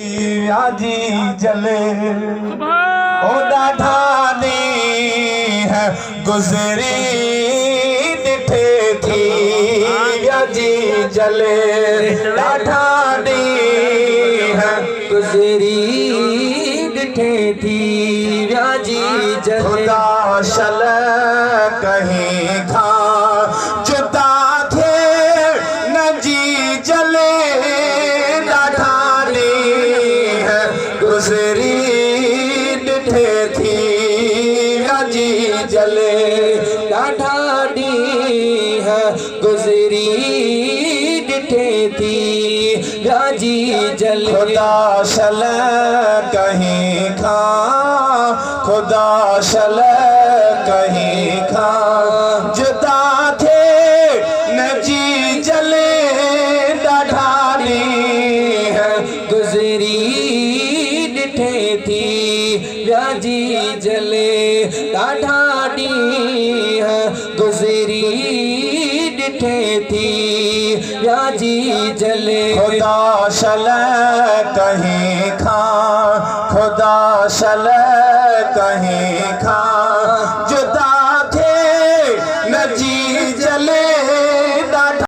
आजी जले ओ ॾाढानी है गुज़री ॾिठे थी आजी जले ॾाढानी है गुज़री ॾिठे थी आजी जले खुदा शल कहीं था जुदा थे न जी जले गुज़री ॾिठे थी आजी जले ॾाढी है गुज़री ॾिठे थी आजी जले खुदा शल कहीं खा खुदा शल कहीं खा जुदा थे न जी जले ॾाढी है गुज़री थी व्याजी जले ॾाढी है गुज़री ॾिठे थी व्याजी जले खुदा शल कहीं खा खुदा शल कहीं खा